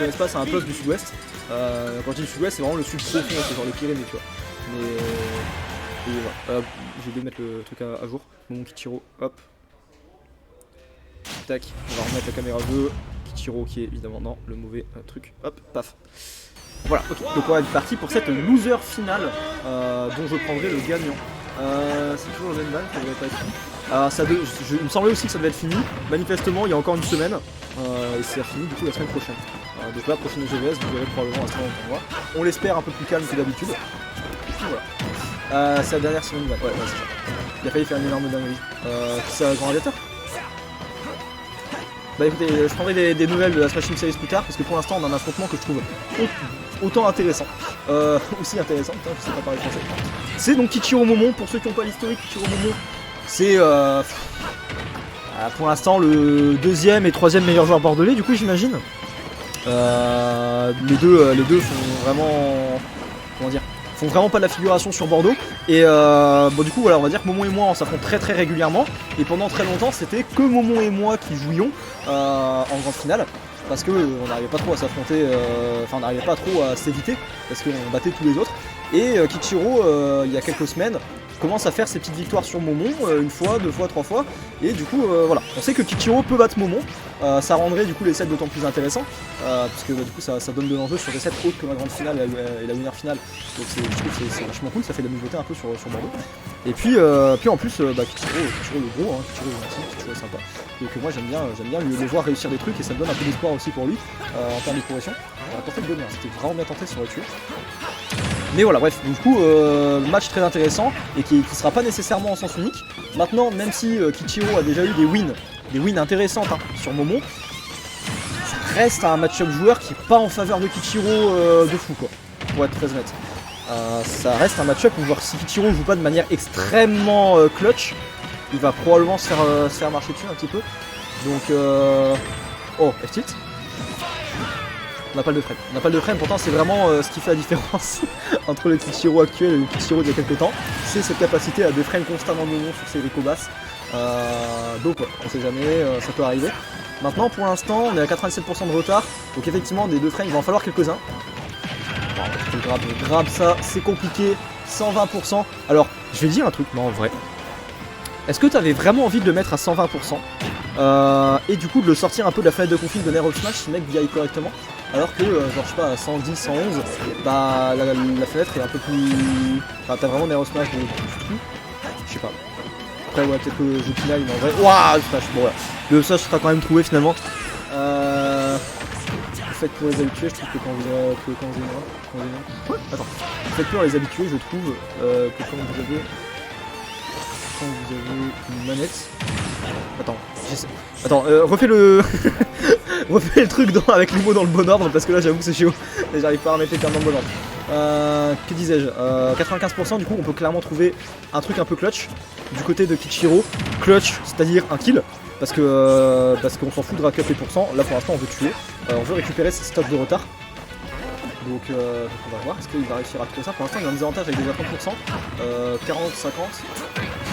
L'espace, c'est un poste du sud-ouest. Quand je dis sud-ouest, c'est vraiment le sud profond, c'est genre les Pyrénées, tu vois. Mais voilà. J'ai oublié de mettre le truc à jour. Mon Kichiro, hop. Tac, on va remettre la caméra 2. Kichiro qui est évidemment dans le mauvais truc. Hop, paf. Voilà, ok. Donc on va être parti pour cette loser finale dont je prendrai le gagnant. C'est toujours le même ban, ça devrait pas être fini. Il me semblait aussi que ça devait être fini. Manifestement, il y a encore une semaine. Et c'est fini du coup la semaine prochaine. Donc là, prochaine GVS, vous verrez probablement à ce moment. On l'espère un peu plus calme que d'habitude. Voilà. C'est la dernière semaine, ouais, c'est ça. Il a failli faire une énorme dinguerie. C'est un grand radiateur. Bah écoutez, je prendrai des nouvelles de la Smashing Series plus tard parce que pour l'instant on a un affrontement que je trouve autant intéressant. Aussi intéressant, putain, je sais pas parler français. C'est donc Kichiro Momon, pour ceux qui n'ont pas l'historique, Kichiro Momon, c'est pour l'instant le deuxième et troisième meilleur joueur bordelais, du coup j'imagine. Les deux font vraiment, comment dire, font vraiment pas de la figuration sur Bordeaux. Et bon, du coup voilà, on va dire que Momon et moi on s'affronte très régulièrement. Et pendant très longtemps c'était que Momon et moi qui jouions en grande finale. Parce que on n'arrivait pas trop à s'affronter, enfin on n'arrivait pas trop à s'éviter, parce qu'on battait tous les autres. Et Kichiro, il y a quelques semaines, commence à faire ses petites victoires sur Momon, une fois, deux fois, trois fois. Et du coup, voilà, on sait que Kichiro peut battre Momon. Ça rendrait du coup les sets d'autant plus intéressants, puisque du coup ça donne de l'enjeu sur des sets autres que la grande finale et la winner finale. Donc je trouve que c'est vachement cool, ça fait de la nouveauté un peu sur Bordeaux. Et puis en plus, Kichiro le gros, hein, Kichiro est gentil, Kichiro est sympa. Donc moi j'aime bien le voir réussir des trucs et ça me donne un peu d'espoir aussi pour lui en termes de progression. On a tenté de gagner, c'était vraiment bien tenté, ça aurait tué. Mais voilà, bref, du coup, match très intéressant et qui sera pas nécessairement en sens unique. Maintenant, même si Kichiro a déjà eu des wins intéressantes hein, sur Momon, ça reste un match-up joueur qui est pas en faveur de Kichiro de fou, quoi, pour être très honnête. Ça reste un match-up où voir si Kichiro joue pas de manière extrêmement clutch, il va probablement se faire marcher dessus un petit peu. Donc, oh, F-tilt. On n'a pas de frame. On n'a pas de frame, pourtant c'est vraiment ce qui fait la différence entre le Kichiro actuel et le Kichiro d'il y a quelques temps. C'est cette capacité à déframe constamment Momon sur ses Rico basses. Donc ouais, on sait jamais, ça peut arriver. Maintenant pour l'instant on est à 87% de retard. Donc effectivement des deux frames il va en falloir quelques-uns. Grab ça, c'est compliqué. 120%. Alors je vais dire un truc, non en vrai. Est-ce que tu avais vraiment envie de le mettre à 120% et du coup de le sortir un peu de la fenêtre de config de Nerf of Smash si le mec aille correctement? Alors que, genre je sais pas, à 110, 111, bah la fenêtre est un peu plus... Enfin t'as vraiment Nerf of Smash de tout. Je sais pas. Après ouais peut-être que le jeu final mais en vrai... Waouh le Smash, bon voilà. Le Smash sera quand même trouvé finalement. Le fait pour les habitués, je trouve que quand vous avez... Attends. Le fait pour les habitués, je trouve que quand vous avez une manette. Attends, refais le. refais le truc avec les mots dans le bon ordre parce que là j'avoue que c'est chiant. Et j'arrive pas à remettre les termes dans le bon ordre. Que disais-je 95% du coup on peut clairement trouver un truc un peu clutch du côté de Kichiro. Clutch, c'est-à-dire un kill. Parce qu'on s'en fout de rack up les pourcents. Là pour l'instant on veut tuer. On veut récupérer ses stocks de retard. Donc on va voir, est-ce qu'il va réussir à tuer ça? Pour l'instant il a un désavantage avec déjà 30%. 40, 50.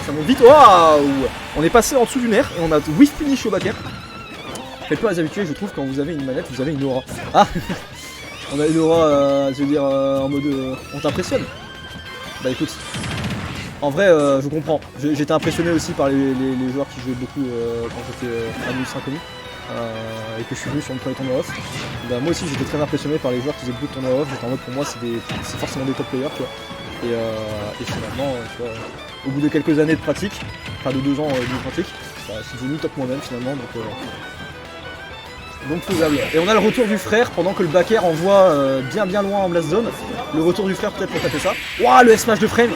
Ça monte vite. Waouh! On est passé en dessous du nerf et on a whiff punish au backer. Faites pas les habitués, je trouve, quand vous avez une manette, vous avez une aura. Ah! On a une aura, je veux dire, en mode on t'impressionne. Bah écoute, en vrai, je comprends. J'étais impressionné aussi par les joueurs qui jouaient beaucoup quand j'étais à New Inconnu. Et que je suis venu sur le premier tournoi off. Bah, moi aussi j'étais très impressionné par les joueurs qui faisaient beaucoup de tournois off. J'étais en mode pour moi c'est forcément des top players tu vois. Et finalement tu vois, au bout de quelques années de pratique, enfin de 2 ans de pratique, bah, je suis devenu top moi-même finalement donc faisable. Et on a le retour du frère pendant que le backer envoie bien loin en blast zone. Le retour du frère peut-être pour taper ça. Waouh le S-Smash de frame.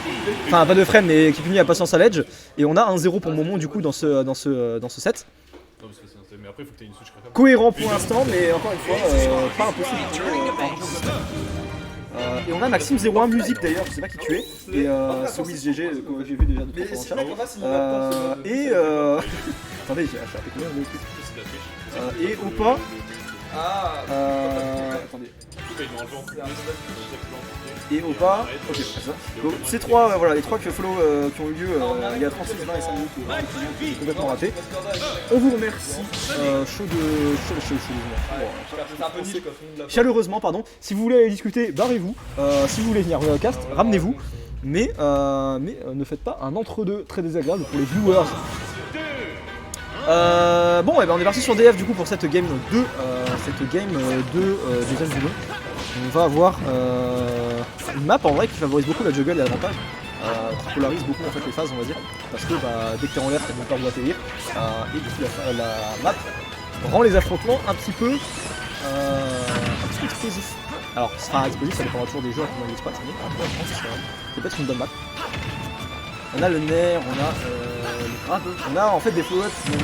Enfin pas de frame mais qui punit la patience à l'edge. Et on a 1-0 pour le moment du coup dans ce set. Mais après, il faut que tu aies une switch cohérent pour l'instant, mais encore une fois, pas impossible. Et on a Maxime01 musique d'ailleurs, je sais pas qui tu es. Et Swiss GG, que j'ai vu déjà de fois. Et attendez, j'ai acheté combien de trucs. Et Opa. Attendez. ils l'ont enlevé en plus. Et Opa, ok, c'est ça. Donc ces trois, voilà, les trois que follow qui ont eu lieu il y a 36, 20 et 5 minutes, c'est complètement raté. On vous remercie chaleureusement, pardon. Si vous voulez aller discuter, barrez-vous. Si vous voulez venir au cast, ramenez-vous. Mais ne faites pas un entre-deux très désagréable pour les viewers. Bon, et ben on est parti sur DF du coup pour cette game 2, deuxième du nom. On va avoir une map en vrai qui favorise beaucoup la juggle et l'avantage, qui polarise beaucoup en fait les phases on va dire, parce que dès que t'es en l'air t'as peur d'atterrir, et du coup la map rend les affrontements un petit peu explosifs. Alors ce sera explosif, ça dépendra toujours des joueurs qui vont l'exploiter, mais en tout cas je pense que c'est peut-être une bonne map. On a le nerf, on a le grade, on a en fait des follow-ups qui vont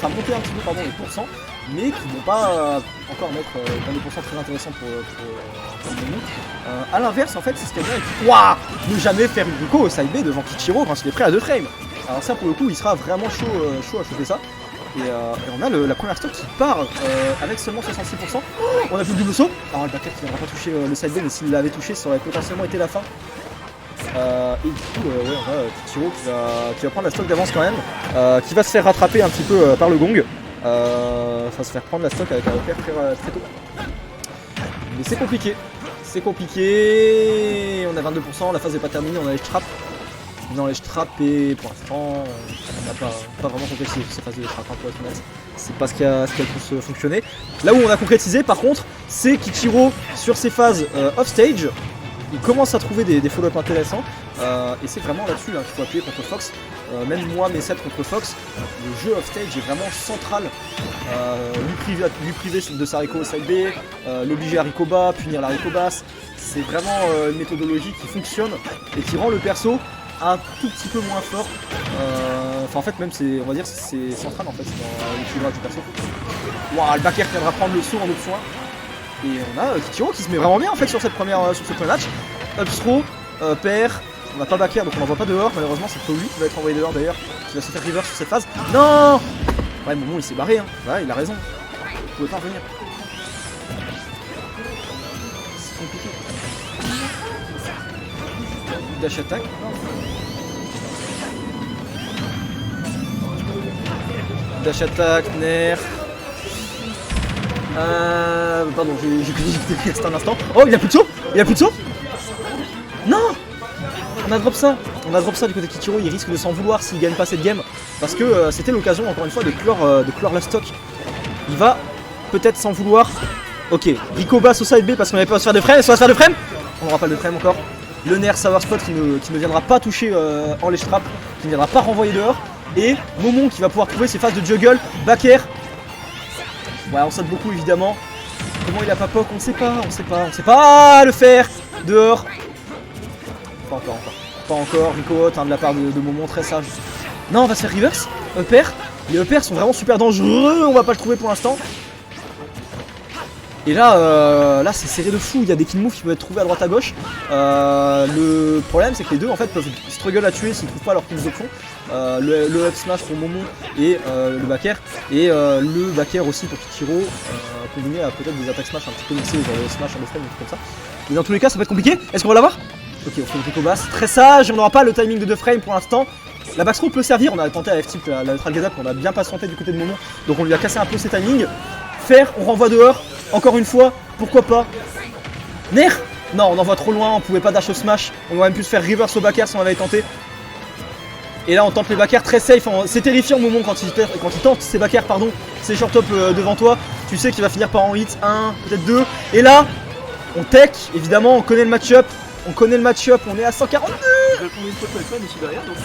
monter un petit peu les pourcents, mais qui vont pas encore mettre des pourcents très intéressants pour le moment. A l'inverse, en fait, c'est ce qu'il y a bien avec waouh, ne jamais faire une Rico au side B devant Kichiro quand il est prêt à 2 frames. Alors ça pour le coup il sera vraiment chaud à choper ça. Et on a la première stock qui part avec seulement 66%. On a plus le double saut. Alors le backer qui ne viendra pas toucher le side B, mais s'il l'avait touché ça aurait potentiellement été la fin. Et du coup, ouais, on a Kichiro qui va prendre la stock d'avance quand même, qui va se faire rattraper un petit peu par le gong, enfin se faire prendre la stock avec un repère très tôt. Mais c'est compliqué, on a 22%, la phase n'est pas terminée, on a les traps. Non, les traps et pour l'instant, on n'a pas vraiment concrétisé ces phases de traps, pour être honnête. C'est pas ce qu'elle peut fonctionner. Là où on a concrétisé par contre, c'est Kichiro sur ces phases off-stage. Il commence à trouver des follow-up intéressants et c'est vraiment là-dessus qu'il faut appuyer contre Fox. Même moi, mes sets contre Fox, le jeu off-stage est vraiment central. Lui priver de sa Rico au side B, l'obliger à Rico bas, punir la Rico basse. C'est vraiment une méthodologie qui fonctionne et qui rend le perso un tout petit peu moins fort. Enfin en fait même on va dire c'est central en fait dans l'équilibrage du perso. Waouh, le backer viendra prendre le saut en option 1. Et on a Kichiro qui se met vraiment bien en fait sur ce premier match. Up throw, pair, on n'a pas backer donc on n'envoie pas dehors, malheureusement c'est lui qui va être envoyé dehors d'ailleurs, qui va se faire reverse sur cette phase. Non. Ouais, Momo il s'est barré, hein. Ouais, il a raison, il pouvait pas revenir. C'est compliqué. Dash attack. Dash attack, nerf. Pardon, j'ai cliqué un instant. Oh, il a plus de saut. Non. On a drop ça du côté de Kichiro, il risque de s'en vouloir s'il gagne pas cette game. Parce que c'était l'occasion encore une fois de clore la stock. Il va peut-être s'en vouloir. Ok, Rico basse au side B parce qu'on avait peur de se faire de frame. Est-ce qu'on va se faire de frame? On n'aura pas de frame encore. Le nerf Sour Spot qui ne viendra pas toucher en ledge trap, qui ne viendra pas renvoyer dehors. Et Momon qui va pouvoir trouver ses phases de juggle, back air. Ouais, on saute beaucoup évidemment. Comment il a pas poke, on sait pas le faire. Dehors. Pas encore. Rico hot de la part de Momon, très sage. Non, on va se faire reverse. Upper. Les uppers sont vraiment super dangereux, on va pas le trouver pour l'instant. Et là, c'est serré de fou, il y a des kill moves qui peuvent être trouvés à droite à gauche. Le problème c'est que les deux en fait peuvent struggle à tuer s'ils trouvent pas leurs kills options. Le up smash pour Momo et le back air. Et le back air aussi pour Kichiro, combiné à peut-être des attaques smash un petit peu mixées, genre le smash en deux frames, des trucs comme ça. Mais dans tous les cas ça va être compliqué, est-ce qu'on va l'avoir? Ok, on fait une Rico basse, très sage, on n'aura pas le timing de 2 frames pour l'instant. La backthrow peut servir, on a tenté à F-tip la neutral get up, on a bien patienté du côté de Momo. Donc on lui a cassé un peu ses timings. Faire, on renvoie dehors, encore une fois, pourquoi pas. Nerf. Non, on envoie trop loin, on pouvait pas dash au smash. On aurait même pu se faire reverse au back air si on avait tenté. Et là on tente les back air très safe, c'est terrifiant au moment quand il tente ses back air, pardon, ses short up devant toi. Tu sais qu'il va finir par en hit, 1, peut-être 2. Et là, on tech, évidemment, on connaît le match-up. On est à 142. Je vais prendre une photo avec toi d'ici derrière, donc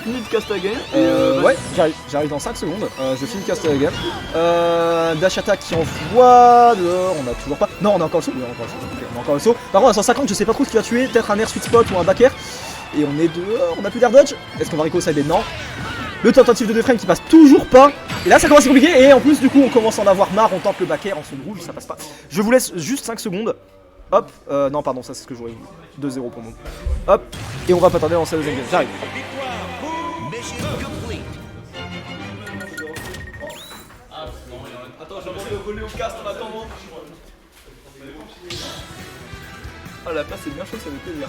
fini de cast game. Ouais, j'arrive dans 5 secondes, je finis cast game. Dash attack qui envoie dehors, on a toujours pas. Non, on a encore le saut, on a encore le saut. Par contre à 150, je sais pas trop ce qui va tuer, peut-être un air sweet spot ou un back air. Et on est dehors, on a plus d'air dodge. Est-ce qu'on va Rico side? Non. Le tentative de 2 frames qui passe toujours pas. Et là ça commence à être compliqué et en plus du coup on commence à en avoir marre, on tente le back air en son rouge, ça passe pas. Je vous laisse juste 5 secondes. Hop, non pardon, ça c'est ce que j'aurais voulu. 2-0 pour moi. Hop, et on va pas tarder dans la deuxième game, j'arrive. Attends, j'ai envie de voler au cast en attendant. Ah, la place est bien chaude, ça fait plaisir.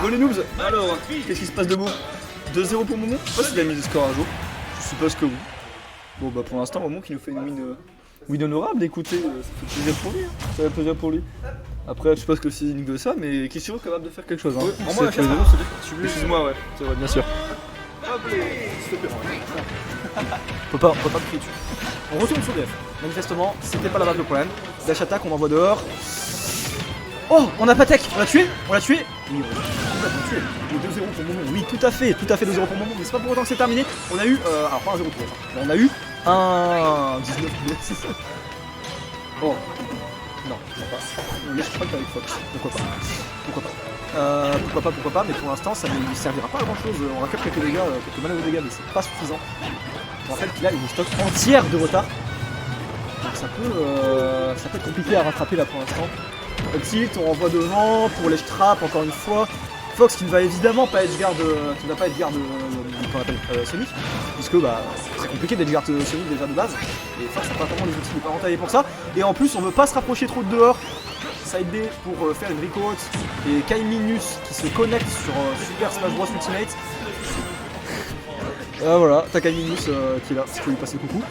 Go les noobs. Alors, qu'est-ce qui se passe de beau? 2-0 pour Momo. Je sais pas s'il a mis des scores un jour. Je suppose que oui. Bon bah pour l'instant Momo qui nous fait une win honorable, écoutez, ça fait plaisir pour lui. Hein. Ça fait plaisir pour lui. Après je sais pas ce que c'est unique de ça, mais qui est sûr capable de faire quelque chose. Hein. En moi, la chasse, Excuse-moi, ouais, c'est vrai, bien sûr. hop, s'il te plaît. On peut pas me crier dessus. On retourne sur DF. Manifestement, c'était pas là-bas le problème. Dash attack, on envoie dehors. Oh, on a pas tech, on l'a tué. Oui, on l'a tué. Le 2-0 pour Momo, oui, tout à fait 2-0 pour Momo, mais c'est pas pour autant que c'est terminé. On a eu, alors pas un 0 pour autant, mais on a eu un 19 de Oh, non, je crois qu'avec Fox, pourquoi pas, mais pour l'instant ça ne lui servira pas à grand chose. On raccorde quelques dégâts, quelques malheureux dégâts, mais c'est pas suffisant. Je rappelle qu'il a une stock entière de retard, donc ça peut être compliqué à rattraper là pour l'instant. Tilt, on renvoie devant pour les trappes encore une fois. Fox qui ne va évidemment pas être garde, Sonic, puisque bah c'est compliqué d'être garde Sonic déjà de base. Et Fox n'a pas vraiment les outils, il n'est pas rentaillé pour ça. Et en plus on veut pas se rapprocher trop de dehors. Side B pour faire une recall et Kai Minus qui se connecte sur Super Smash Bros Ultimate. Voilà, t'as Kai Minus qui est là, si tu veux lui passer le coucou.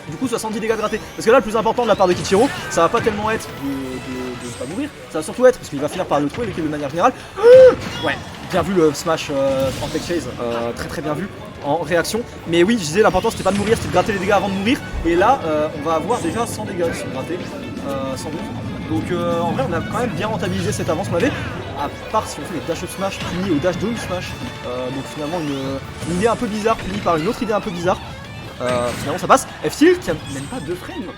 Du coup 70 dégâts de raté. Parce que là le plus important de la part de Kichiro, ça va pas tellement être de ne pas mourir, ça va surtout être, parce qu'il va finir par le trouver l'équipe de manière générale. Ouais, bien vu le smash en tech chase, très bien vu en réaction. Mais oui, je disais l'important c'était pas de mourir, c'était de gratter les dégâts avant de mourir. Et là on va avoir déjà 100 dégâts qui sont grattés, sans doute. Donc en vrai on a quand même bien rentabilisé cette avance qu'on avait. À part si on fait les dash up smash punis au dash down smash. Donc finalement une idée un peu bizarre punie par une autre idée un peu bizarre. Finalement ça passe. F-Tilt qui a même pas 2 frames.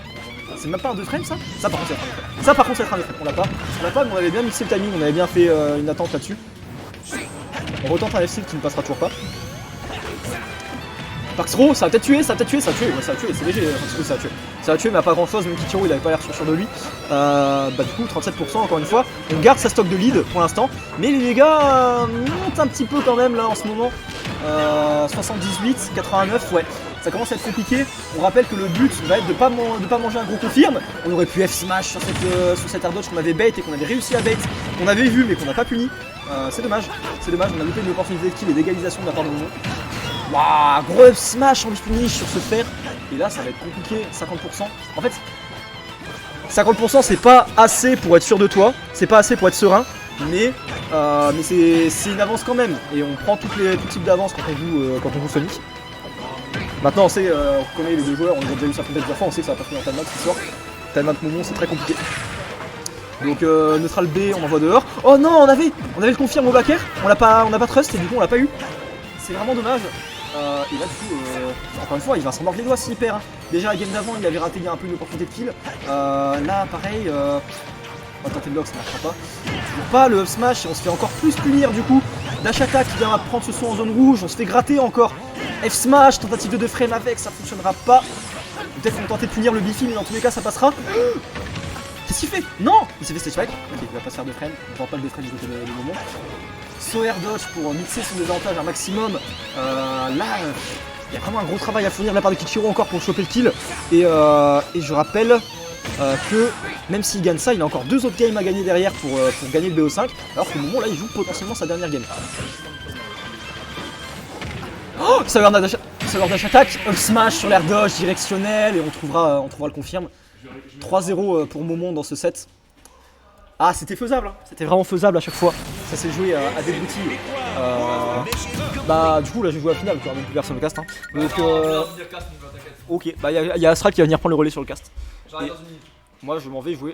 C'est même pas un 2 frames ça. Ça par contre c'est un 2 frames. Ça par contre c'est un 2 frames. On l'a pas, mais on avait bien mixé le timing, on avait bien fait une attente là-dessus. On retente un F-Tilt qui ne passera toujours pas. Parxro, ça va peut-être tuer, ouais, ça a tué, c'est léger, ça a tué, mais à pas grand chose, même Kichiro il avait pas l'air sûr de lui. Du coup 37% encore une fois, on garde sa stock de lead pour l'instant, mais les dégâts montent un petit peu quand même là en ce moment. 78, 89, ouais, ça commence à être compliqué. On rappelle que le but va être de pas manger un gros confirme. On aurait pu F-Smash sur cette air dodge qu'on avait bait et qu'on avait réussi à bait, qu'on avait vu mais qu'on n'a pas puni. C'est dommage, on a loupé une opportunité de kill et d'égalisation de la part de Momo. Waouh, gros smash en finish sur ce fer. Et là ça va être compliqué, 50%. En fait 50% c'est pas assez pour être sûr de toi, c'est pas assez pour être serein, mais c'est une avance quand même. Et on prend tout type d'avance quand on joue Sonic. Maintenant on sait, on connaît les deux joueurs, on a déjà eu ça plusieurs fois, on sait que ça va pas finir en timeout ce soir. Timeout Momo c'est très compliqué. Donc neutral B, on envoie dehors. Oh non, on avait le confirme au back air, on n'a pas trust et du coup on l'a pas eu. C'est vraiment dommage. Et là du coup, encore une fois, il va s'en mordre les doigts s'il perd. Hein. Déjà la game d'avant, il avait raté un peu une opportunité de kill. Là pareil, on va tenter le lock, ça marchera pas. Toujours pas le up smash et on se fait encore plus punir du coup. Dash attack qui vient prendre ce saut en zone rouge, on se fait gratter encore. F smash, tentative de 2 frames avec, ça fonctionnera pas. Peut-être qu'on va tenter de punir le Bifi, mais dans tous les cas ça passera. Qu'est-ce qu'il fait? Non, il s'est fait stage back. Ok, il va pas se faire 2 frames, on tente pas le 2 frames du côté de Momo. So air dodge pour mixer son désavantage un maximum. Là, il y a vraiment un gros travail à fournir de la part de Kichiro encore pour choper le kill. Et je rappelle que même s'il gagne ça, il a encore 2 autres games à gagner derrière pour gagner le BO5. Alors que Momo là, il joue potentiellement sa dernière game. Oh, ça leur dash attack, up smash sur l'air dodge directionnel et on trouvera le confirme. 3-0 pour Momo dans ce set. Ah, c'était faisable, hein. C'était vraiment faisable à chaque fois. Ça s'est joué à débouti. Du coup, là, je joue à la finale, tu vois, même plus personne le cast. Hein. Donc, ok, il y a Astral qui va venir prendre le relais sur le cast. J'arrive dans une minute. Moi, je m'en vais jouer